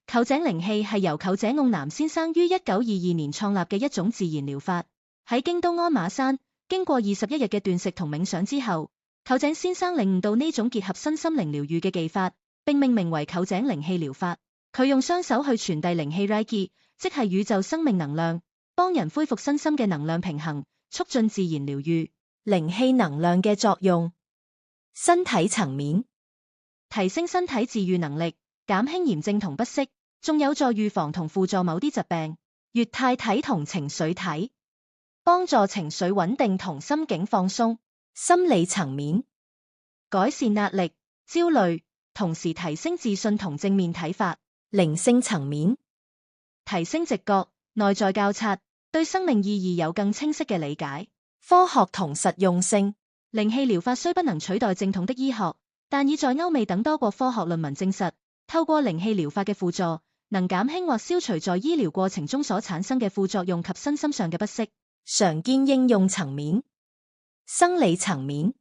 臼井靈氣係由臼井甕男先生於1922年創立嘅一種自然療法。喺京都鞍馬山，經過21日嘅斷食同冥想之後，臼井先生領悟到呢種結合身心靈療癒嘅技法，並命名為臼井靈氣療法。佢用雙手去傳遞靈氣 Reiki， 即係宇宙生命能量，幫人恢復身心嘅能量平衡，促進自然療癒。靈氣能量嘅作用：身體層面，提升身體自癒能力，減輕炎症同不適，仲有助預防同輔助某啲疾病。乙太體同情緒體，幫助情緒穩定同心境放鬆。心理層面，改善壓力、焦慮，同時提升自信同正面睇法。靈性層面，提升直覺、內在覺察，對生命意義有更清晰嘅理解。科學同實用性，靈氣療法雖不能取代正統的醫學，但已在歐美等多個科學論文證實，透過靈氣療法嘅輔助，能減輕或消除在醫療過程中所產生嘅副作用及身心上嘅不適。常見應用層面，生理層面，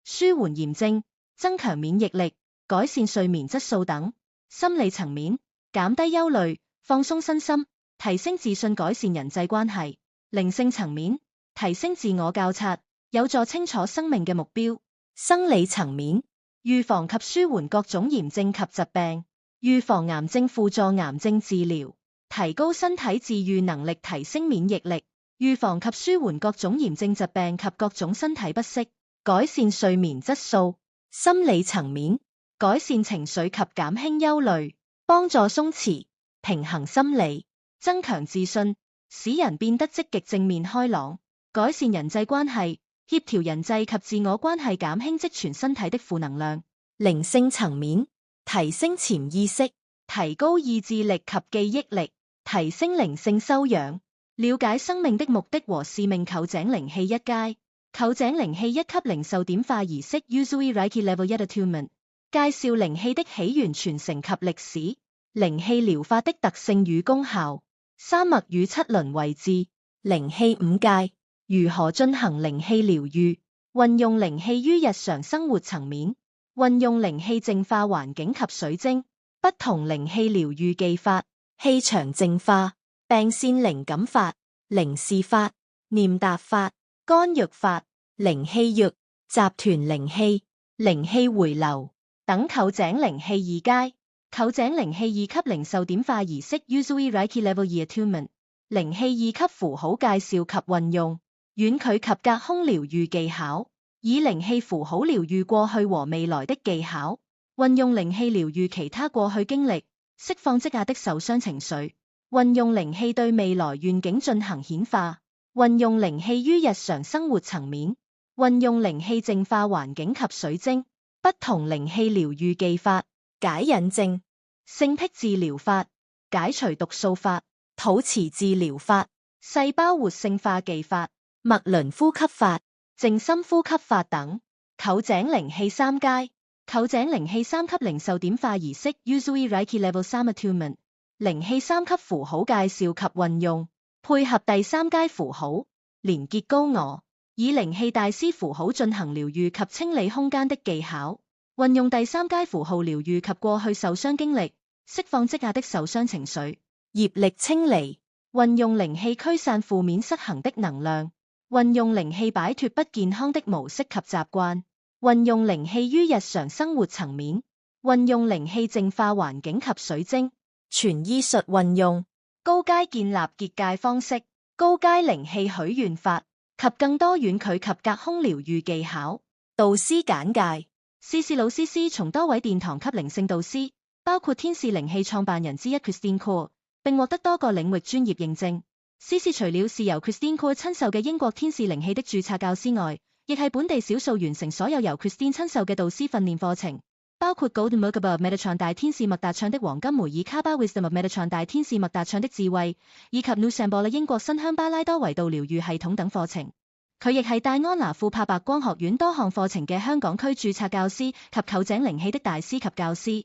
舒緩炎症、增強免疫力、改善睡眠質素等。心理層面，減低憂慮、放鬆身心，提升自信，改善人際關係。靈性層面，提升自我覺察，有助清楚生命嘅目標。生理層面，預防及舒緩各種炎症及疾病，預防癌症，輔助癌症治療，提高身體自癒能力，提升免疫力，預防及舒緩各種炎症疾病及各種身體不適，改善睡眠質素。心理層面，改善情緒及減輕憂慮，幫助鬆弛、平衡心理，增強自信，使人變得積極正面開朗，改善人際關係，協調人際及自我關係，減輕積存身體的負能量。靈性層面，提升潛意識，提高意志力及記憶力，提升靈性修養，了解生命的目的和使命。臼井靈氣一階，臼井靈氣一級靈受點化儀式 Usui Reiki Level 1 Attunement， 介紹靈氣的起源、傳承及歷史，靈氣療法的特性與功效，三脈與七輪位置，靈氣五階，如何進行靈氣療癒，運用靈氣於日常生活層面，運用靈氣淨化環境及水晶，不同靈氣療癒技法，氣場淨化、病線靈感法、靈視法、念達法、干預法、靈氣浴、集團靈氣、靈氣回流等。臼井靈氣二階，臼井靈氣二級靈受點化儀式 Usui Reiki Level 2 Attunement， 靈氣二級符號介紹及運用，遠距及隔空療癒技巧，以靈氣符號療癒過去和未來的技巧，運用靈氣療癒其他過去經歷，釋放積壓的受傷情緒，運用靈氣對未來願景進行顯化，運用靈氣於日常生活層面，運用靈氣淨化環境及水晶，不同靈氣療癒技法，解引症、性癖治療法、解除毒素法、土磁治療法、細胞活性化技法、脈輪呼吸法、靜心呼吸法等。臼井靈氣三階，臼井靈氣三級靈受點化儀式 Usui Reiki Level 3 Attunement， 靈氣三級符號介紹及運用，配合第三階符號，連結高我，以靈氣大師符號進行療癒及清理空間的技巧，運用第三階符號療癒及過去受傷經歷，釋放積壓的受傷情緒，業力清理，運用靈氣驅散負面失衡的能量，運用靈氣擺脫不健康的模式及習慣，運用靈氣於日常生活層面，運用靈氣淨化環境及水晶。全醫術運用，高階建立結界方式，高階靈氣許願法及更多遠距及隔空療癒技巧。導師簡介：CC 老師師從多位殿堂級靈性導師，包括天使靈氣創辦人之一 Christine Core， 並獲得多個領域專業認證。CC 除了是由 Christine Core 親授嘅英國天使靈氣的註冊教師外，亦係本地少數完成所有由 Christine 親授嘅導師訓練課程，包括 Golden Merkaba of Metatron 大天使麥達唱的黃金梅爾卡巴 Wisdom of Metatron 大天使麥達唱的智慧，以及 New Shambhala 英國新鄉巴拉多維度療癒系統等課程。佢亦係戴安娜庫珀白光學院多項課程嘅香港區註冊教師及臼井靈氣的大師及教師。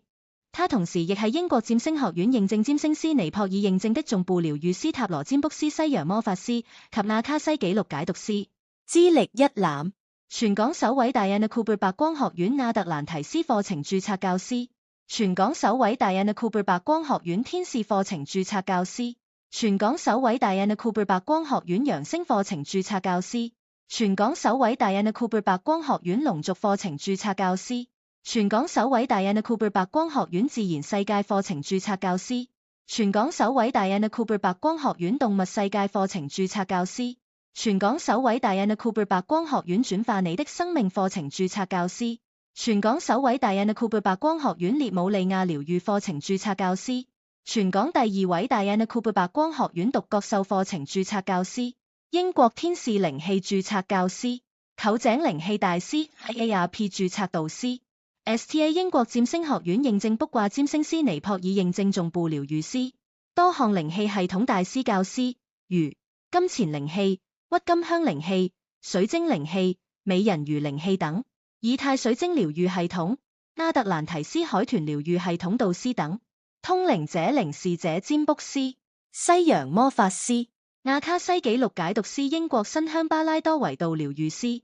他同時亦係英國占星學院認證占星師、尼泊爾認證的頌缽療癒師、塔羅占卜師、西洋魔法師及亞卡西紀錄解讀師。資歷一覽：全港首位戴安娜庫珀白光學院亞特蘭提斯課程註冊教師。全港首位 Diana Cooper 白光學院天使課程註冊教師，全港首位 Diana Cooper 白光學院揚聲課程註冊教師，全港首位 Diana Cooper 白光學院龍族課程註冊教師，全港首位 Diana Cooper 白光學院自然世界課程註冊教師，全港首位 Diana Cooper 白光學院動物世界課程註冊教師，全港首位 Diana Cooper 白光學院轉化你的生命課程註冊教師，全港首位 Diana Cooper 白光學院列姆利亞療癒課程註冊教師，全港第二位 Diana Cooper 白光學院獨角獸課程註冊教師，英國天使靈氣註冊教師，臼井靈氣大師 AARP 註冊導師，STA 英國占星學院認證卜卦占星師尼泊爾認證頌缽療癒師，多項靈氣系統大師教師，如金錢靈氣、鬱金香靈氣、水晶靈氣、美人魚靈氣等，以太水晶療癒系統、亞特蘭提斯海豚療癒系統導師等，通靈者靈視者占卜師、西洋魔法師、亞卡西紀錄解讀師英國新鄉巴拉多維度療癒師。